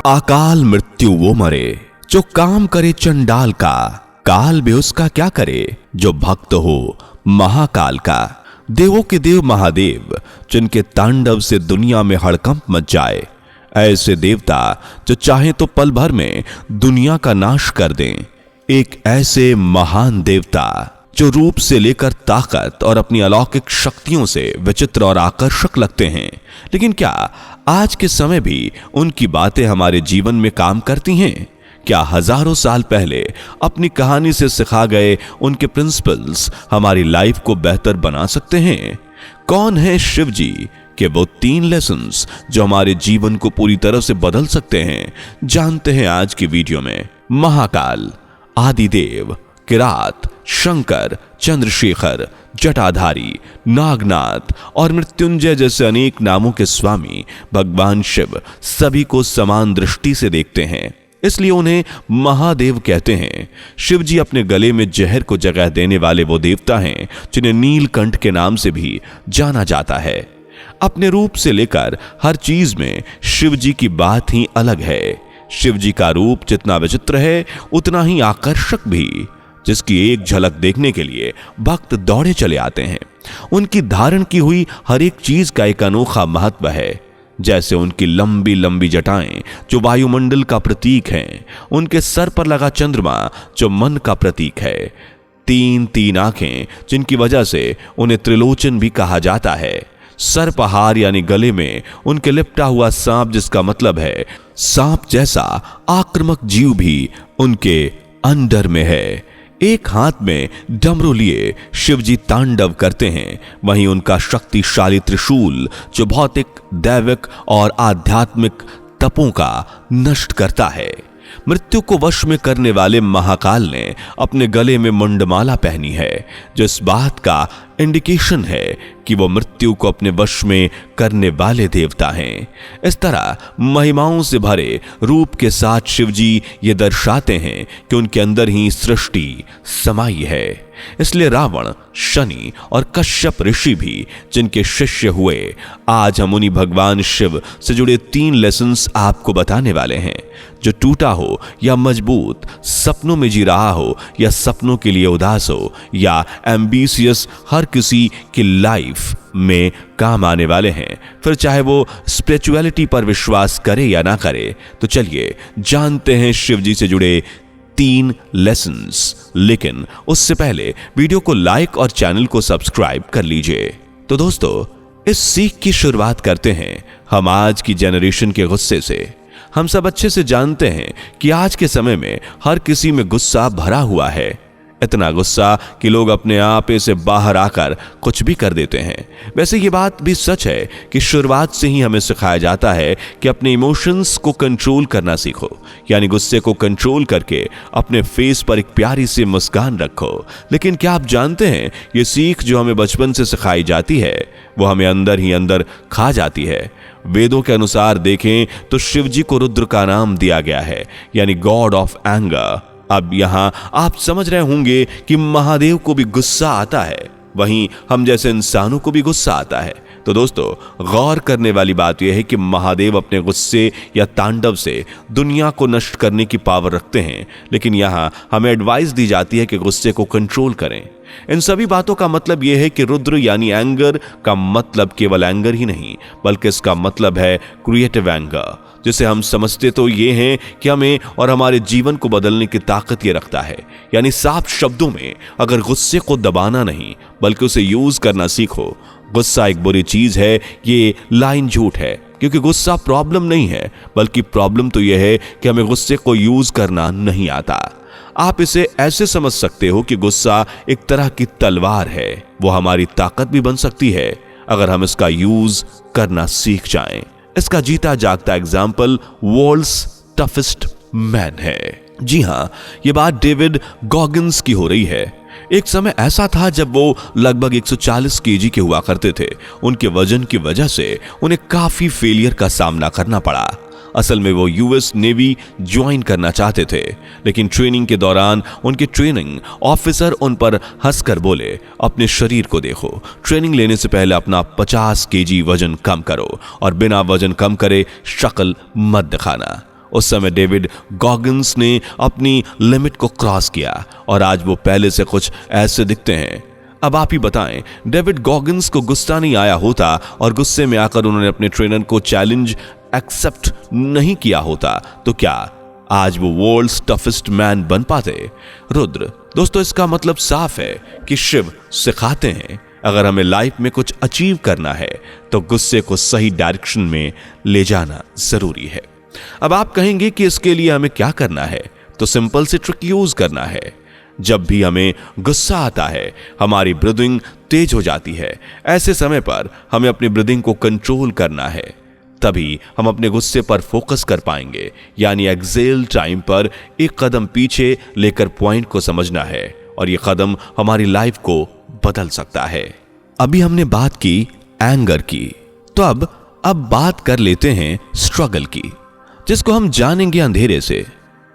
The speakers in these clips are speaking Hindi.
अकाल मृत्यु वो मरे जो काम करे चंडाल का, काल भी उसका क्या करे जो भक्त हो महाकाल का। देवों के देव महादेव जिनके तांडव से दुनिया में हड़कंप मच जाए, ऐसे देवता जो चाहे तो पल भर में दुनिया का नाश कर दें। एक ऐसे महान देवता जो रूप से लेकर ताकत और अपनी अलौकिक शक्तियों से विचित्र और आकर्षक लगते हैं, लेकिन क्या आज के समय भी उनकी बातें हमारे जीवन में काम करती हैं? क्या हजारों साल पहले अपनी कहानी से सिखा गए उनके प्रिंसिपल्स हमारी लाइफ को बेहतर बना सकते हैं? कौन है शिव जी के वो 3 लेसन्स जो हमारे जीवन को पूरी तरह से बदल सकते हैं? जानते हैं आज की वीडियो में। महाकाल, आदिदेव, किरात, शंकर, चंद्रशेखर, जटाधारी, नागनाथ और मृत्युंजय जैसे अनेक नामों के स्वामी भगवान शिव सभी को समान दृष्टि से देखते हैं, इसलिए उन्हें महादेव कहते हैं। शिव जी अपने गले में जहर को जगह देने वाले वो देवता हैं जिन्हें नीलकंठ के नाम से भी जाना जाता है। अपने रूप से लेकर हर चीज में शिव जी की बात ही अलग है। शिव जी का रूप जितना विचित्र है उतना ही आकर्षक भी, जिसकी एक झलक देखने के लिए भक्त दौड़े चले आते हैं। उनकी धारण की हुई हर एक चीज का एक अनोखा महत्व है, जैसे उनकी लंबी लंबी जटाएं जो वायुमंडल का प्रतीक हैं, उनके सर पर लगा चंद्रमा जो मन का प्रतीक है, 3 आंखें जिनकी वजह से उन्हें त्रिलोचन भी कहा जाता है, सर्पहार यानी गले में उनके लिपटा हुआ सांप जिसका मतलब है सांप जैसा आक्रामक जीव भी उनके अंडर में है। एक हाथ में डमरू लिए शिवजी तांडव करते हैं, वहीं उनका शक्तिशाली त्रिशूल जो भौतिक, दैविक और आध्यात्मिक तपों का नष्ट करता है। मृत्यु को वश में करने वाले महाकाल ने अपने गले में मुंडमाला पहनी है, जो इस बात का इंडिकेशन है कि वो मृत्यु को अपने वश में करने वाले देवता हैं। इस तरह महिमाओं से भरे रूप के साथ शिवजी ये दर्शाते हैं कि उनके अंदर ही सृष्टि समाई है। इसलिए रावण, शनि और कश्यप ऋषि भी जिनके शिष्य हुए, आज हम उन्हीं भगवान शिव से जुड़े 3 लेसन्स आपको बताने वाले हैं। जो टूटा हो या मजबूत, सपनों में जी रहा हो या सपनों के लिए उदास हो या एम्बिशियस, हर किसी की लाइफ में काम आने वाले हैं, फिर चाहे वो स्पिरिचुअलिटी पर विश्वास करे या ना करे। तो चलिए जानते हैं शिव जी से जुड़े 3 लेसन्स। लेकिन उससे पहले वीडियो को लाइक और चैनल को सब्सक्राइब कर लीजिए। तो दोस्तों, इस सीख की शुरुआत करते हैं हम आज की जनरेशन के गुस्से से। हम सब अच्छे से जानते हैं कि आज के समय में हर किसी में गुस्सा भरा हुआ है, इतना गुस्सा कि लोग अपने आप से बाहर आकर कुछ भी कर देते हैं। वैसे ये बात भी सच है कि शुरुआत से ही हमें सिखाया जाता है कि अपने इमोशंस को कंट्रोल करना सीखो, यानी गुस्से को कंट्रोल करके अपने फेस पर एक प्यारी सी मुस्कान रखो। लेकिन क्या आप जानते हैं, ये सीख जो हमें बचपन से सिखाई जाती है वो हमें अंदर ही अंदर खा जाती है। वेदों के अनुसार देखें तो शिव जी को रुद्र का नाम दिया गया है, यानी गॉड ऑफ एंगर। अब यहां आप समझ रहे होंगे कि महादेव को भी गुस्सा आता है, वहीं हम जैसे इंसानों को भी गुस्सा आता है। तो दोस्तों, गौर करने वाली बात यह है कि महादेव अपने गुस्से या तांडव से दुनिया को नष्ट करने की पावर रखते हैं, लेकिन यहां हमें एडवाइस दी जाती है कि गुस्से को कंट्रोल करें। इन सभी बातों का मतलब यह है कि रुद्र यानी एंगर का मतलब केवल एंगर ही नहीं, बल्कि इसका मतलब है क्रिएटिव एंगर, जिसे हम समझते तो ये हैं कि हमें और हमारे जीवन को बदलने की ताकत ये रखता है। यानी साफ शब्दों में, अगर गुस्से को दबाना नहीं बल्कि उसे यूज करना सीखो। गुस्सा एक बुरी चीज है, ये लाइन झूठ है, क्योंकि गुस्सा प्रॉब्लम नहीं है, बल्कि प्रॉब्लम तो यह है कि हमें गुस्से को यूज करना नहीं आता। आप इसे ऐसे समझ सकते हो कि गुस्सा एक तरह की तलवार है, वो हमारी ताकत भी बन सकती है अगर हम इसका यूज करना सीख जाएं। इसका जीता जागता एग्जाम्पल वर्ल्ड्स टफेस्ट मैन है। जी हां, यह बात डेविड गॉगिंस की हो रही है। एक समय ऐसा था जब वो लगभग 140 केजी के हुआ करते थे। उनके वजन की वजह से उन्हें काफी फेलियर का सामना करना पड़ा। असल में वो यूएस नेवी ज्वाइन करना चाहते थे, लेकिन ट्रेनिंग के दौरान उनके ट्रेनिंग ऑफिसर उन पर हंसकर बोले, अपने शरीर को देखो, ट्रेनिंग लेने से पहले अपना 50 केजी वजन कम करो और बिना वजन कम करे शक्ल मत दिखाना। उस समय डेविड गॉगिन्स ने अपनी लिमिट को क्रॉस किया और आज वो पहले से कुछ ऐसे दिखते हैं। अब आप ही बताएं, डेविड गॉगिन्स को गुस्सा नहीं आया होता और गुस्से में आकर उन्होंने अपने ट्रेनर को चैलेंज एक्सेप्ट नहीं किया होता तो क्या आज वो वर्ल्ड्स टफेस्ट मैन बन पाते? रुद्र दोस्तों, इसका मतलब साफ है कि शिव सिखाते हैं अगर हमें लाइफ में कुछ अचीव करना है तो गुस्से को सही डायरेक्शन में ले जाना जरूरी है। अब आप कहेंगे कि इसके लिए हमें क्या करना है, तो सिंपल से ट्रिक यूज करना है। जब भी हमें गुस्सा आता है हमारी ब्रीदिंग तेज हो जाती है। ऐसे समय पर हमें अपनी ब्रीदिंग को कंट्रोल करना है, तभी हम अपने गुस्से पर फोकस कर पाएंगे। यानी एक्सेल टाइम पर एक कदम पीछे लेकर पॉइंट को समझना है और यह कदम हमारी लाइफ को बदल सकता है। अभी हमने बात की एंगर की, तो अब बात कर लेते हैं स्ट्रगल की, जिसको हम जानेंगे अंधेरे से।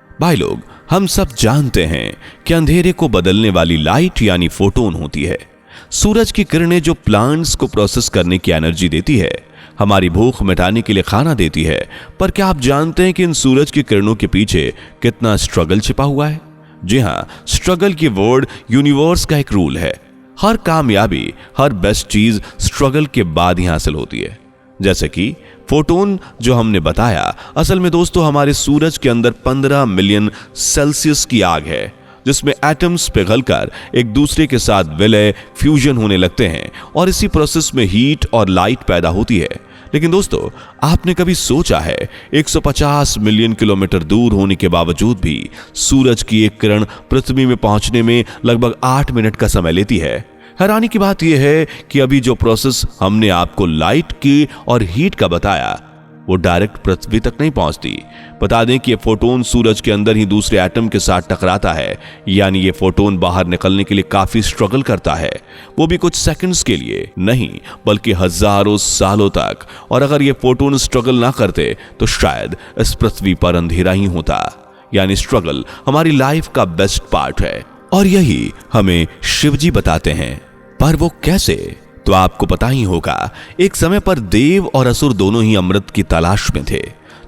भाई लोग, हम सब जानते हैं कि अंधेरे को बदलने वाली लाइट यानी फोटोन होती है। सूरज की किरणें जो प्लांट्स को प्रोसेस करने की एनर्जी देती है, हमारी भूख मिटाने के लिए खाना देती है। पर क्या आप जानते हैं कि इन सूरज की किरणों के पीछे कितना स्ट्रगल छिपा हुआ है? जी हां, स्ट्रगल की वर्ड यूनिवर्स का एक रूल है। हर कामयाबी, हर बेस्ट चीज स्ट्रगल के बाद ही हासिल होती है। जैसे कि फोटोन जो हमने बताया, असल में दोस्तों हमारे सूरज के अंदर 15 मिलियन सेल्सियस की आग है, जिसमें एटम्स पिघलकर एक दूसरे के साथ विलय फ्यूजन होने लगते हैं और इसी प्रोसेस में हीट और लाइट पैदा होती है। लेकिन दोस्तों, आपने कभी सोचा है 150 मिलियन किलोमीटर दूर होने के बावजूद भी सूरज की एक किरण पृथ्वी में पहुंचने में लगभग 8 मिनट का समय लेती है? हैरानी की बात यह है कि अभी जो प्रोसेस हमने आपको लाइट की और हीट का बताया वो डायरेक्ट पृथ्वी तक नहीं पहुंचती। बता दें कि ये फोटोन सूरज के अंदर ही दूसरे एटम के साथ टकराता है, यानी ये फोटोन बाहर निकलने के लिए काफी स्ट्रगल करता है, वो भी कुछ सेकंड्स के लिए नहीं बल्कि हजारों सालों तक। और अगर ये फोटोन स्ट्रगल ना करते तो शायद इस पृथ्वी पर अंधेरा ही होता। यानी स्ट्रगल हमारी लाइफ का बेस्ट पार्ट है और यही हमें शिवजी बताते हैं। पर वो कैसे? तो आपको पता ही होगा, एक समय पर देव और असुर दोनों ही अमृत की तलाश में थे,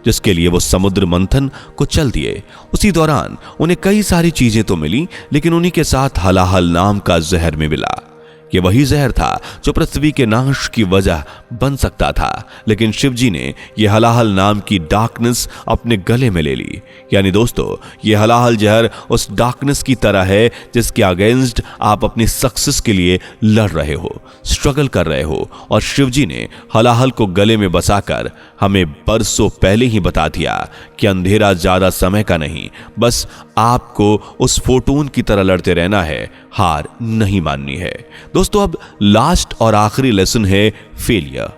जिसके लिए वो समुद्र मंथन को चल दिए। उसी दौरान उन्हें कई सारी चीजें तो मिली, लेकिन उन्हीं के साथ हलाहल नाम का जहर भी मिला। ये वही जहर था जो पृथ्वी के नाश की वजह बन सकता था, लेकिन शिवजी ने यह हलाहल नाम की डार्कनेस अपने गले में ले ली। यानी दोस्तों, यह हलाहल जहर उस डार्कनेस की तरह है जिसके अगेंस्ट आप अपनी सक्सेस के लिए लड़ रहे हो, स्ट्रगल कर रहे हो। और शिवजी ने हलाहल को गले में बसाकर हमें बरसों पहले ही बता दिया कि अंधेरा ज्यादा समय का नहीं, बस आपको उस फोटोन की तरह लड़ते रहना है, हार नहीं माननी है। दोस्तों, अब लास्ट और आखिरी लेसन है फेलियर।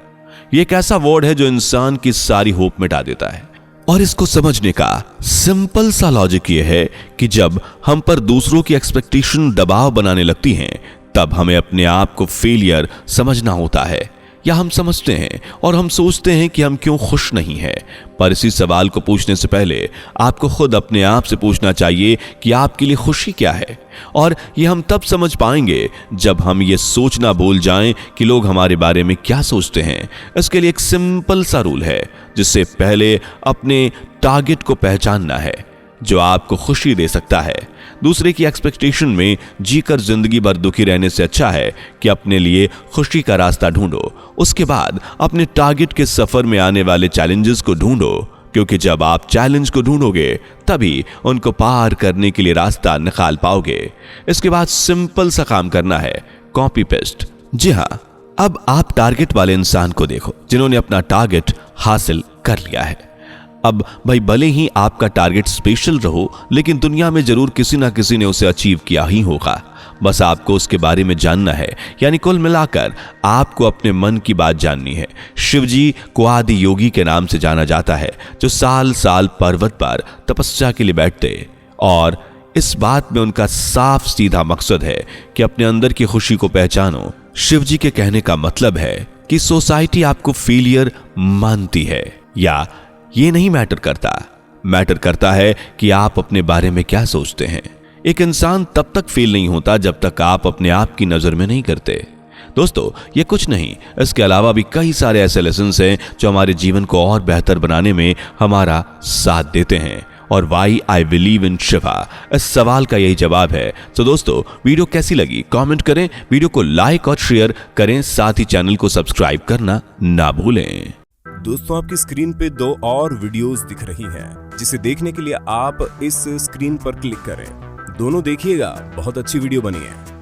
ये एक ऐसा वर्ड है जो इंसान की सारी होप मिटा देता है। और इसको समझने का सिंपल सा लॉजिक ये है कि जब हम पर दूसरों की एक्सपेक्टेशन दबाव बनाने लगती हैं, तब हमें अपने आप को फेलियर समझना होता है। या हम समझते हैं और हम सोचते हैं कि हम क्यों खुश नहीं हैं। पर इसी सवाल को पूछने से पहले आपको खुद अपने आप से पूछना चाहिए कि आपके लिए खुशी क्या है। और ये हम तब समझ पाएंगे जब हम ये सोचना भूल जाएं कि लोग हमारे बारे में क्या सोचते हैं। इसके लिए एक सिंपल सा रूल है, जिससे पहले अपने टारगेट को पहचानना है जो आपको खुशी दे सकता है। दूसरे की एक्सपेक्टेशन में जीकर जिंदगी भर दुखी रहने से अच्छा है कि अपने लिए खुशी का रास्ता ढूंढो। उसके बाद अपने टारगेट के सफर में आने वाले चैलेंजेस को ढूंढो, क्योंकि जब आप चैलेंज को ढूंढोगे तभी उनको पार करने के लिए रास्ता निकाल पाओगे। इसके बाद सिंपल सा काम करना है, कॉपी पेस्ट। जी हाँ, अब आप टारगेट वाले इंसान को देखो जिन्होंने अपना टारगेट हासिल कर लिया है। अब भाई, भले ही आपका टारगेट स्पेशल रहो, लेकिन दुनिया में जरूर किसी ना किसी ने उसे अचीव किया ही होगा। बस आपको उसके बारे में जानना है। यानी कुल मिलाकर आपको अपने मन की बात जाननी है। शिवजी को आदि योगी के नाम से जाना जाता है, जो साल साल पर्वत पर तपस्या के लिए बैठते, और इस बात में उनका साफ सीधा मकसद है कि अपने अंदर की खुशी को पहचानो। शिवजी के कहने का मतलब है कि सोसाइटी आपको फेलियर मानती है या ये नहीं मैटर करता। मैटर करता है कि आप अपने बारे में क्या सोचते हैं। एक इंसान तब तक फेल नहीं होता जब तक आप अपने आप की नजर में नहीं करते। दोस्तों ये कुछ नहीं, इसके अलावा भी कई सारे ऐसे लेसन हैं जो हमारे जीवन को और बेहतर बनाने में हमारा साथ देते हैं। और why I believe in Shiva, इस सवाल का यही जवाब है। तो दोस्तों वीडियो कैसी लगी कमेंट करें, वीडियो को लाइक और शेयर करें, साथ ही चैनल को सब्सक्राइब करना ना भूलें। दोस्तों आपकी स्क्रीन पे 2 और वीडियोस दिख रही हैं, जिसे देखने के लिए आप इस स्क्रीन पर क्लिक करें। दोनों देखिएगा, बहुत अच्छी वीडियो बनी है।